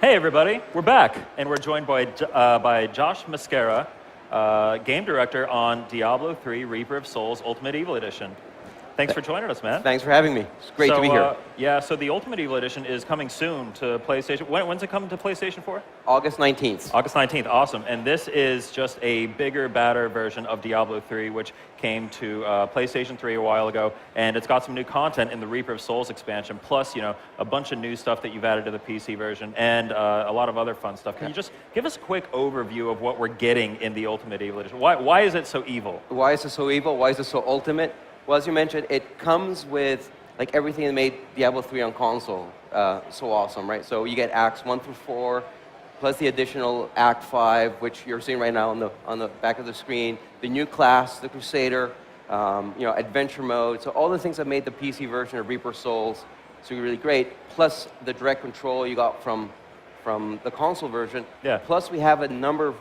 Hey everybody, we're back, and we're joined by Josh Mascara, game director on Diablo III, Reaper of Souls, Ultimate Evil Edition. Thanks for joining us, man. Thanks for having me. It's great to be here. Yeah, so the Ultimate Evil Edition is coming soon to PlayStation. When's it coming to PlayStation 4? August 19th. August 19th, awesome. And this is just a bigger, badder version of Diablo III, which came to PlayStation 3 a while ago, and it's got some new content in the Reaper of Souls expansion, plus, you know, a bunch of new stuff that you've added to the PC version, and a lot of other fun stuff. Can you just give us a quick overview of what we're getting in the Ultimate Evil Edition? Why is it so evil? Why is it so evil? Why is it so ultimate? Well, as you mentioned, it comes with like everything that made Diablo 3 on console so awesome, right? So you get Acts 1 through 4, plus the additional Act 5, which you're seeing right now on the back of the screen, the new class, the Crusader, you know, adventure mode. So all the things that made the PC version of Reaper Souls so really great, plus the direct control you got from the console version. Yeah. Plus we have a number of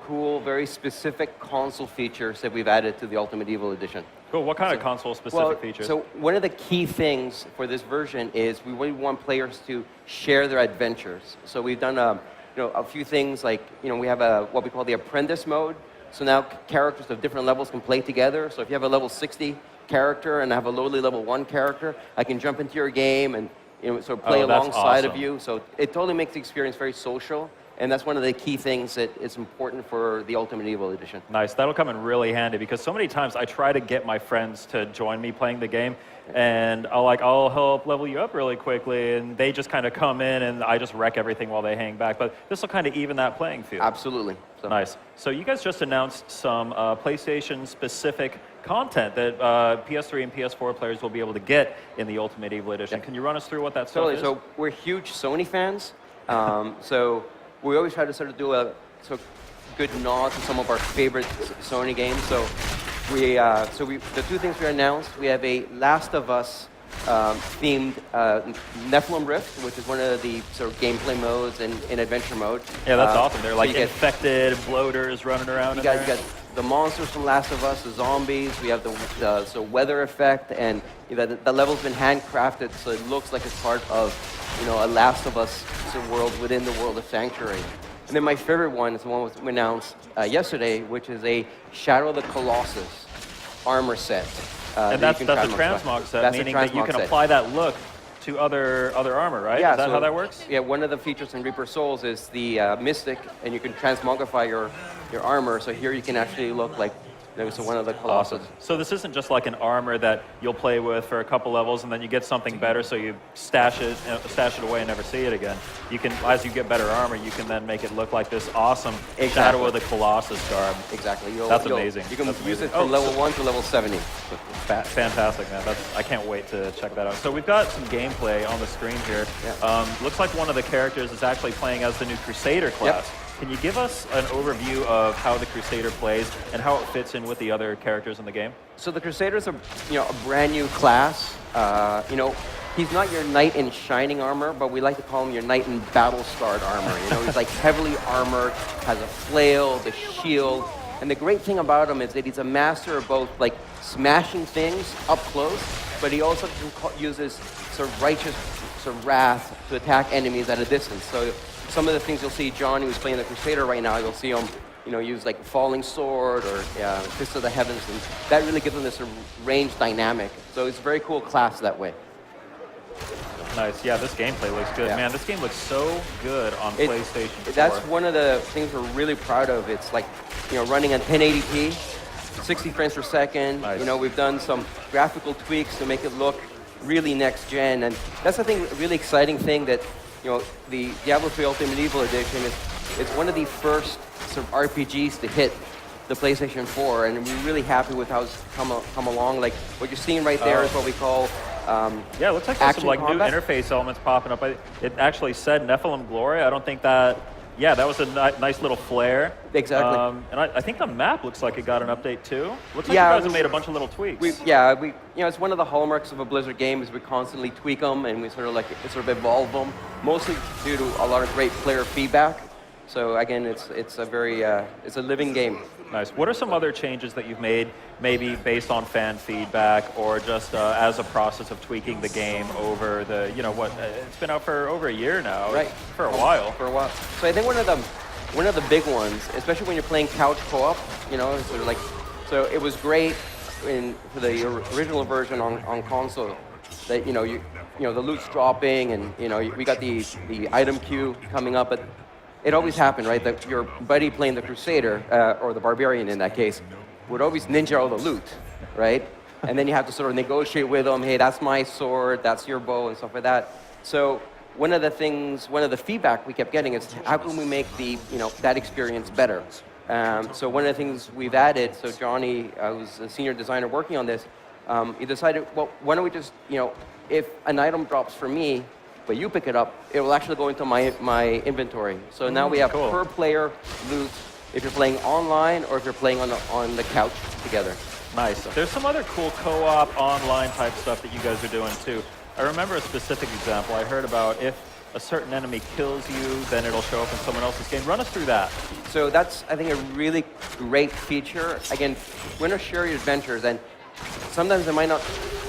cool, very specific console features that we've added to the Ultimate Evil Edition. Cool. What kind of console-specific features? So one of the key things for this version is we really want players to share their adventures. So we've done a few things like, you know, we have what we call the apprentice mode. So now characters of different levels can play together. So if you have a level 60 character and I have a lowly level 1 character, I can jump into your game and, you know, sort of play alongside of you. So it totally makes the experience very social. And that's one of the key things that is important for the Ultimate Evil Edition. Nice. That'll come in really handy because so many times I try to get my friends to join me playing the game, and I'll help level you up really quickly, and they just kind of come in and I just wreck everything while they hang back. But this will kind of even that playing field. Absolutely. So. Nice. So you guys just announced some PlayStation-specific content that PS3 and PS4 players will be able to get in the Ultimate Evil Edition. Yep. Can you run us through what that stuff is? So we're huge Sony fans. So we always try to sort of do a sort of good nod to some of our favorite Sony games. So the two things we announced, we have a Last of Us themed Nephilim Rift, which is one of the sort of gameplay modes in adventure mode. Yeah, that's awesome. They're like infected bloaters running around. You got the monsters from Last of Us, the zombies. We have the weather effect, and you know, the level's been handcrafted, so it looks like it's part of, you know, a Last of Us world within the world of Sanctuary. And then my favorite one is the one we announced yesterday, which is a Shadow of the Colossus armor set. And that's a transmog set, meaning that you can apply that look to other armor, right? Yeah, is that how that works? Yeah, one of the features in Reaper Souls is the Mystic, and you can transmogrify your armor. So here you can actually look like one of the Colossus. Awesome. So this isn't just like an armor that you'll play with for a couple levels and then you get something better, so you stash it away and never see it again. You can, as you get better armor, you can then make it look like this awesome Shadow of the Colossus garb. Exactly. That's amazing. You can use it from level 1 to level 70. Fantastic, man. I can't wait to check that out. So we've got some gameplay on the screen here. Yeah. Looks like one of the characters is actually playing as the new Crusader class. Yep. Can you give us an overview of how the Crusader plays and how it fits in with the other characters in the game? So the Crusader is a brand new class. You know, he's not your knight in shining armor, but we like to call him your knight in battle-scarred armor. You know, he's like heavily armored, has a flail, the shield, and the great thing about him is that he's a master of both like smashing things up close, but he also uses sort of righteous sort of wrath to attack enemies at a distance. So some of the things you'll see John, who's playing the Crusader right now, you'll see him, you know, use like falling sword or fist of the heavens, and that really gives him this sort of range dynamic. So it's a very cool class that way. Nice. Yeah, this gameplay looks good. Yeah. Man, this game looks so good on PlayStation 4. That's one of the things we're really proud of. It's like, you know, running at 1080p, 60 frames per second. Nice. You know, we've done some graphical tweaks to make it look really next gen, and that's the thing, really exciting thing that, you know, the Diablo III Ultimate Evil Edition is one of the first sort of RPGs to hit the PlayStation 4, and we're really happy with how it's come along. Like what you're seeing right there is what we call yeah, it looks like there's some like new interface elements popping up. It actually said Nephilim Glory. I don't think that. Yeah, that was a nice little flare. Exactly. And I think the map looks like it got an update too. Looks like you guys have made a bunch of little tweaks. You know, it's one of the hallmarks of a Blizzard game is we constantly tweak them and we sort of evolve them, mostly due to a lot of great player feedback. So again, it's a very it's a living game. Nice. What are some other changes that you've made, maybe based on fan feedback or just as a process of tweaking the game over the, it's been out for over a year now. Right. For a while. For a while. So I think one of the big ones, especially when you're playing couch co-op, so it was great for the original version on console that the loot's dropping and we got the item queue coming up, but it always happened, right? That your buddy playing the Crusader, or the Barbarian in that case, would always ninja all the loot, right? And then you have to sort of negotiate with them, hey, that's my sword, that's your bow, and stuff like that. So one of the feedback we kept getting is how can we make that experience better? So one of the things we've added, so Johnny, who's a senior designer working on this, he decided, well, why don't we just, if an item drops for me, but you pick it up, it will actually go into my inventory. So now we have per player loot if you're playing online or if you're playing on the couch together. Nice. There's some other cool co-op online type stuff that you guys are doing too. I remember a specific example I heard about. If a certain enemy kills you, then it'll show up in someone else's game. Run us through that. So that's, I think, a really great feature. Again, we're going to share your adventures, and sometimes it might not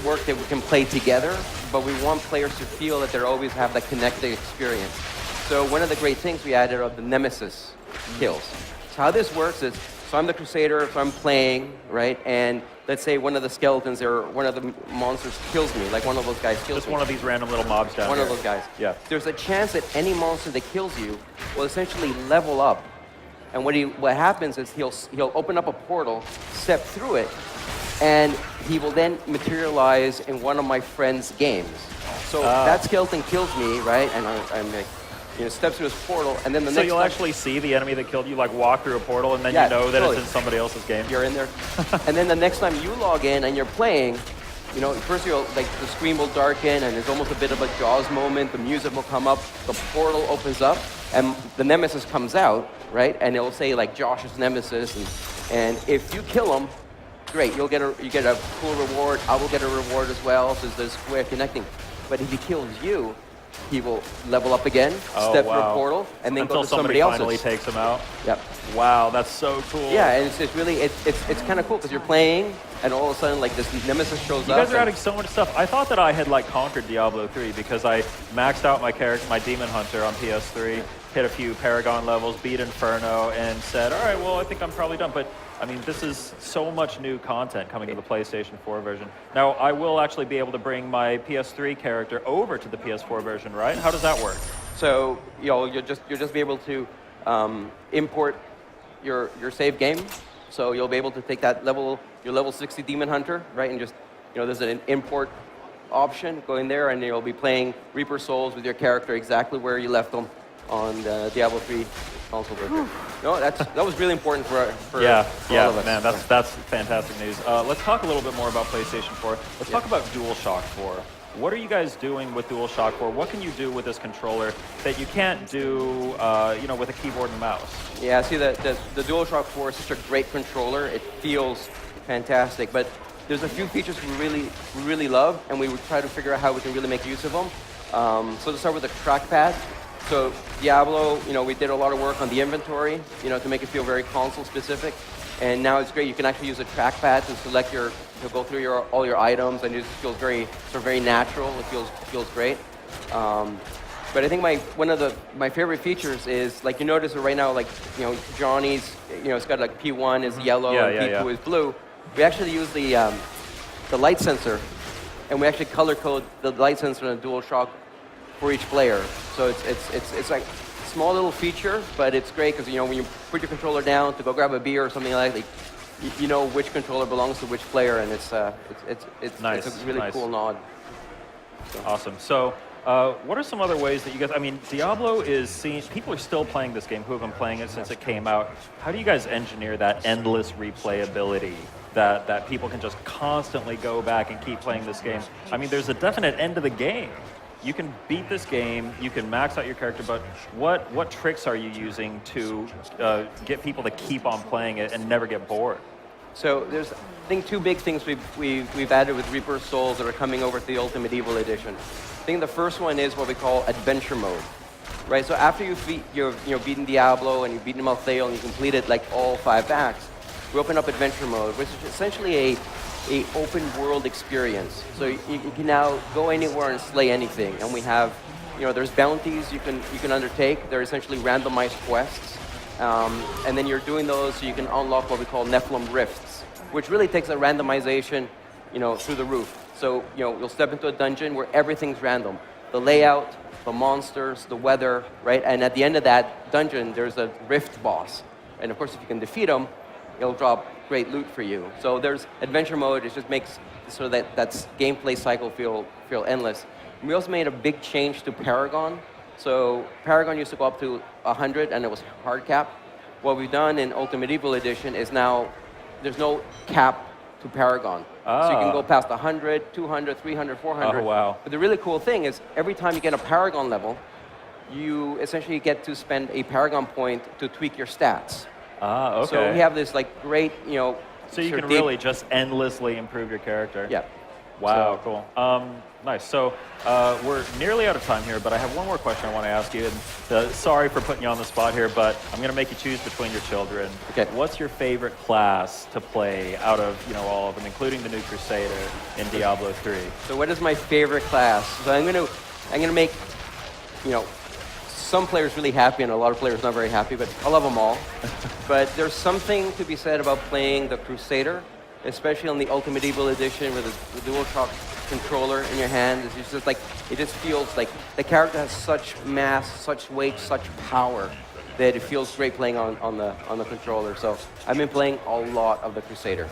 work that we can play together, but we want players to feel that they always have that connected experience. So one of the great things we added are the nemesis kills. So how this works is, so I'm the Crusader, so I'm playing, right? And let's say one of the skeletons or one of the monsters kills me, like one of those guys kills me. Just one of these random little mobs down One here. of those guys. Yeah. There's a chance that any monster that kills you will essentially level up. And what happens is he'll open up a portal, step through it, and he will then materialize in one of my friend's games. So that skeleton kills me, right? And I'm like, steps through his portal, and then the next. So you'll actually see the enemy that killed you, like walk through a portal, and then you know that it's in somebody else's game. You're in there, and then the next time you log in and you're playing, first the screen will darken, and there's almost a bit of a Jaws moment. The music will come up, the portal opens up, and the nemesis comes out, right? And it'll say like Josh's nemesis, and if you kill him, great, you get a cool reward. I will get a reward as well. So there's a way of connecting. But if he kills you, he will level up again, step through a portal, and then go to somebody else's. Until somebody finally takes him out. Yep. Wow, that's so cool. Yeah, and it's really it's kind of cool because you're playing, and all of a sudden like this nemesis shows up. You guys are adding so much stuff. I thought that I had conquered Diablo 3 because I maxed out my character, my Demon Hunter on PS3, hit a few Paragon levels, beat Inferno, and said, all right, well, I think I'm probably done. But I mean, this is so much new content coming to the PlayStation 4 version. Now, I will actually be able to bring my PS3 character over to the PS4 version, right? How does that work? So you'll just be able to import your save game. So you'll be able to take that your level 60 Demon Hunter, right, and just there's an import option. Go in there, and you'll be playing Reaper Souls with your character exactly where you left them on the Diablo 3 console version. That was really important for all of us. Man, that's fantastic news. Let's talk a little bit more about PlayStation 4. Let's talk about DualShock 4. What are you guys doing with DualShock 4? What can you do with this controller that you can't do, with a keyboard and mouse? Yeah, see, the DualShock 4 is such a great controller. It feels fantastic, but there's a few features we really love, and we would try to figure out how we can really make use of them. So to start with the trackpad. So Diablo, we did a lot of work on the inventory, to make it feel very console specific. And now it's great. You can actually use a trackpad to select to go through all your items, and it just feels very natural. It feels great. But I think one of my favorite features is you notice right now, Johnny's, it's got P1 is yellow and P2 is blue. We actually use the light sensor, and we actually color code the light sensor in a DualShock for each player. So it's like a small little feature, but it's great because when you put your controller down to go grab a beer or something like that, you know which controller belongs to which player, and it's nice. It's a really cool nod. So. Awesome. So what are some other ways that you guys, Diablo is seen, people are still playing this game who have been playing it since it came out. How do you guys engineer that endless replayability that people can just constantly go back and keep playing this game? There's a definite end to the game. You can beat this game, you can max out your character, but what tricks are you using to get people to keep on playing it and never get bored? So there's, I think, two big things we've added with Reaper Souls that are coming over to the Ultimate Evil Edition. I think the first one is what we call adventure mode. right? So after you've beaten Diablo and you've beaten Malthael and you completed like all 5 acts, we open up adventure mode, which is essentially a open world experience. So you can now go anywhere and slay anything, and we have, there's bounties you can undertake. They're essentially randomized quests, and then you're doing those so you can unlock what we call Nephilim rifts, which really takes a randomization, through the roof. So you'll step into a dungeon where everything's random, the layout, the monsters, the weather, right? And at the end of that dungeon, there's a rift boss, and of course, if you can defeat him, it'll drop great loot for you. So there's adventure mode. It just makes so that gameplay cycle feel endless. We also made a big change to Paragon. So Paragon used to go up to 100, and it was hard cap. What we've done in Ultimate Evil Edition is now there's no cap to Paragon. So you can go past 100, 200, 300, 400. Oh, wow. But the really cool thing is every time you get a Paragon level, you essentially get to spend a Paragon point to tweak your stats. Okay. So we have this great, So you can really just endlessly improve your character. Yeah. Wow, cool. Nice. So we're nearly out of time here, but I have one more question I want to ask you. And sorry for putting you on the spot here, but I'm going to make you choose between your children. Okay. What's your favorite class to play out of all of them, including the new Crusader in Diablo 3? So what is my favorite class? So I'm gonna make, some players really happy and a lot of players not very happy, but I love them all. But there's something to be said about playing the Crusader, especially on the Ultimate Evil Edition with the DualShock controller in your hand. It's just it just feels like the character has such mass, such weight, such power that it feels great playing on the controller. So I've been playing a lot of the Crusader.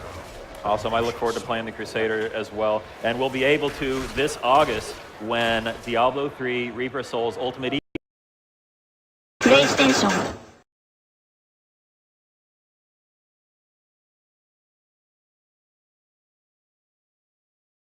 Awesome. I look forward to playing the Crusader as well. And we'll be able to this August when Diablo 3 Reaper of Souls Ultimate Evil プレイステーション